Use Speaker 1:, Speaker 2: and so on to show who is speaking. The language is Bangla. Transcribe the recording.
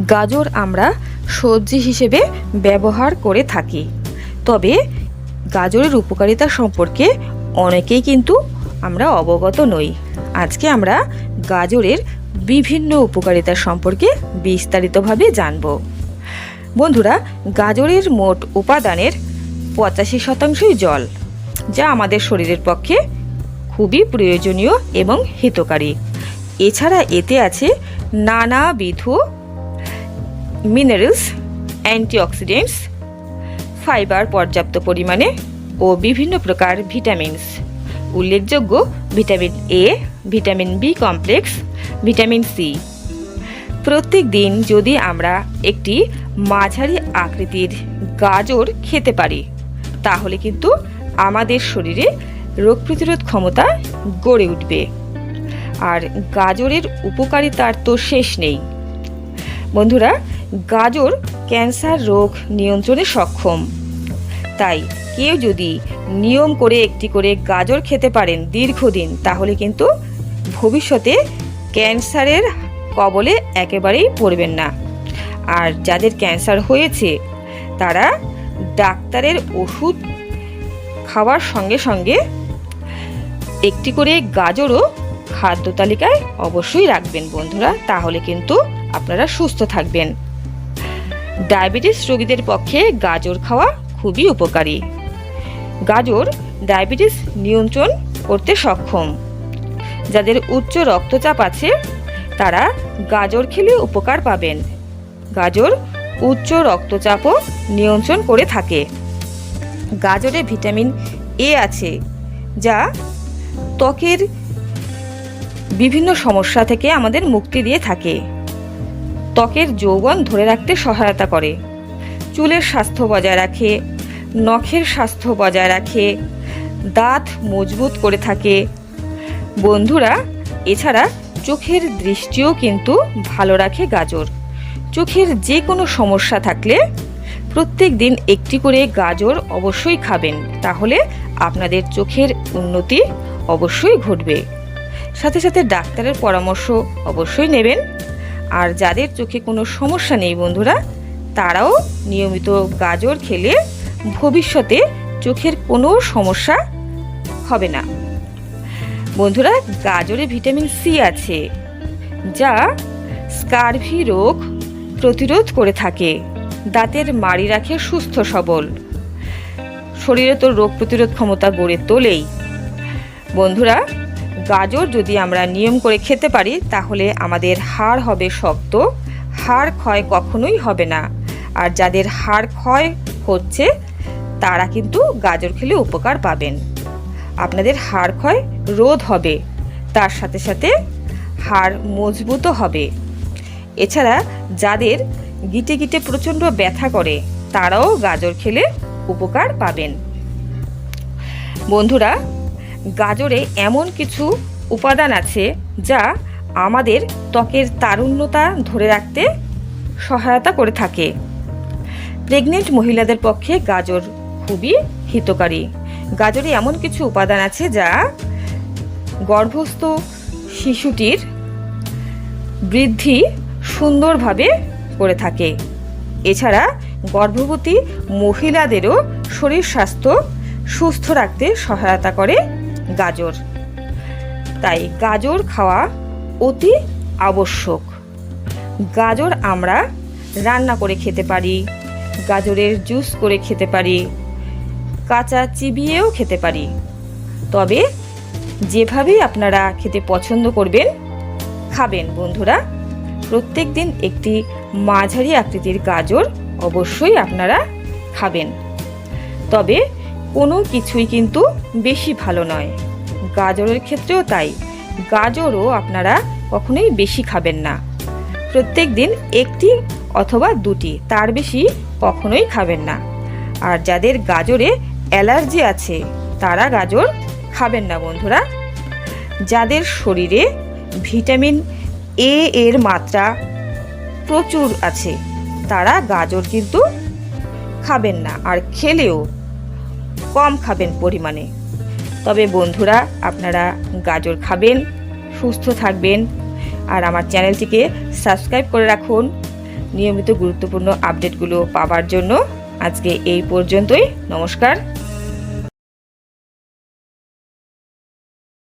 Speaker 1: গাজর আমরা সবজি হিসেবে ব্যবহার করে থাকি, তবে গাজরের উপকারিতা সম্পর্কে অনেকেই কিন্তু আমরা অবগত নই। আজকে আমরা গাজরের বিভিন্ন উপকারিতা সম্পর্কে বিস্তারিতভাবে জানব। বন্ধুরা, গাজরের মোট উপাদানের 85% জল, যা আমাদের শরীরের পক্ষে খুবই প্রয়োজনীয় এবং হিতকারী। এছাড়া এতে আছে নানাবিধ মিনারেলস, অ্যান্টিঅক্সিডেন্টস, ফাইবার পর্যাপ্ত পরিমাণে ও বিভিন্ন প্রকার ভিটামিনস। উল্লেখযোগ্য vitamin A, vitamin B complex, vitamin C. প্রত্যেক দিন যদি আমরা একটি মাঝারি আকৃতির গাজর খেতে পারি, তাহলে কিন্তু আমাদের শরীরে রোগ প্রতিরোধ ক্ষমতা গড়ে উঠবে। আর গাজরের উপকারিতার তো শেষ নেই। বন্ধুরা, গাজর ক্যান্সার রোগ নিয়ন্ত্রণে সক্ষম। তাই কেউ যদি নিয়ম করে একটি করে গাজর খেতে পারেন দীর্ঘদিন, তাহলে কিন্তু ভবিষ্যতে ক্যান্সারের কবলে একেবারেই পড়বেন না। আর যাদের ক্যান্সার হয়েছে তারা ডাক্তারের ওষুধ খাওয়ার সঙ্গে সঙ্গে একটি করে গাজরও খাদ্য তালিকায় অবশ্যই রাখবেন বন্ধুরা, তাহলে কিন্তু আপনারা সুস্থ থাকবেন। ডায়াবেটিস রোগীদের পক্ষে গাজর খাওয়া খুবই উপকারী। গাজর ডায়াবেটিস নিয়ন্ত্রণ করতে সক্ষম। যাদের উচ্চ রক্তচাপ আছে তারা গাজর খেলে উপকার পাবেন। গাজর উচ্চ রক্তচাপও নিয়ন্ত্রণ করে থাকে। গাজরে ভিটামিন এ আছে, যা ত্বকের বিভিন্ন সমস্যা থেকে আমাদের মুক্তি দিয়ে থাকে। ত্বকের যৌবন ধরে রাখতে সহায়তা করে, চুলের স্বাস্থ্য বজায় রাখে, নখের স্বাস্থ্য বজায় রাখে, দাঁত মজবুত করে থাকে। বন্ধুরা, এছাড়া চোখের দৃষ্টিও কিন্তু ভালো রাখে গাজর। চোখের যে কোনো সমস্যা থাকলে প্রত্যেক দিন একটি করে গাজর অবশ্যই খাবেন, তাহলে আপনাদের চোখের উন্নতি অবশ্যই ঘটবে। সাথে সাথে ডাক্তারের পরামর্শ অবশ্যই নেবেন। আর যাদের চোখে কোনো সমস্যা নেই বন্ধুরা, তারাও নিয়মিত গাজর খেলে ভবিষ্যতে চোখের কোনো সমস্যা হবে না। বন্ধুরা, গাজরে ভিটামিন সি আছে, যা স্কারভি রোগ প্রতিরোধ করে থাকে। দাঁতের মাড়ি রাখে সুস্থ সবল। শরীরে তো রোগ প্রতিরোধ ক্ষমতা গড়ে তোলেই। বন্ধুরা, গাজর যদি আমরা নিয়ম করে খেতে পারি, তাহলে আমাদের হাড় হবে শক্ত, হাড় ক্ষয় কখনোই হবে না। আর যাদের হাড় ক্ষয় হচ্ছে তারা কিন্তু গাজর খেলে উপকার পাবেন। আপনাদের হাড় ক্ষয় রোধ হবে, তার সাথে সাথে হাড় মজবুতও হবে। এছাড়া যাদের গিটে গিটে প্রচণ্ড ব্যথা করে, তারাও গাজর খেলে উপকার পাবেন। বন্ধুরা, গাজরে এমন কিছু উপাদান আছে যা আমাদের ত্বকের তারুণ্যতা ধরে রাখতে সহায়তা করে থাকে। প্রেগনেন্ট মহিলাদের পক্ষে গাজর খুবই হিতকারী। গাজরে এমন কিছু উপাদান আছে যা গর্ভস্থ শিশুটির বৃদ্ধি সুন্দরভাবে করে থাকে। এছাড়া গর্ভবতী মহিলাদেরও শরীর স্বাস্থ্য সুস্থ রাখতে সহায়তা করে গাজর। তাই গাজর খাওয়া অতি আবশ্যক। গাজর আমরা রান্না করে খেতে পারি, গাজরের জুস করে খেতে পারি, কাঁচা চিবিয়েও খেতে পারি। তবে যেভাবেই আপনারা খেতে পছন্দ করবেন খাবেন বন্ধুরা। প্রত্যেক দিন একটি মাঝারি আকৃতির গাজর অবশ্যই আপনারা খাবেন। তবে কোনো কিছুই কিন্তু বেশি ভালো নয়। গাজরের ক্ষেত্রেও তাই। গাজরও আপনারা কখনোই বেশি খাবেন না। প্রত্যেক দিন একটি অথবা দুটি, তার বেশি কখনোই খাবেন না। আর যাদের গাজরে অ্যালার্জি আছে তারা গাজর খাবেন না বন্ধুরা। যাদের শরীরে ভিটামিন এ এর মাত্রা প্রচুর আছে তারা গাজর কিন্তু খাবেন না, আর খেলেও কম খাবেন পরিমাণে। তবে বন্ধুরা, আপনারা গাজর খাবেন, সুস্থ থাকবেন। আর আমার চ্যানেলটিকে সাবস্ক্রাইব করে রাখুন, নিয়মিত গুরুত্বপূর্ণ আপডেটগুলো পাওয়ার জন্য আজকে এই পর্যন্তই। নমস্কার।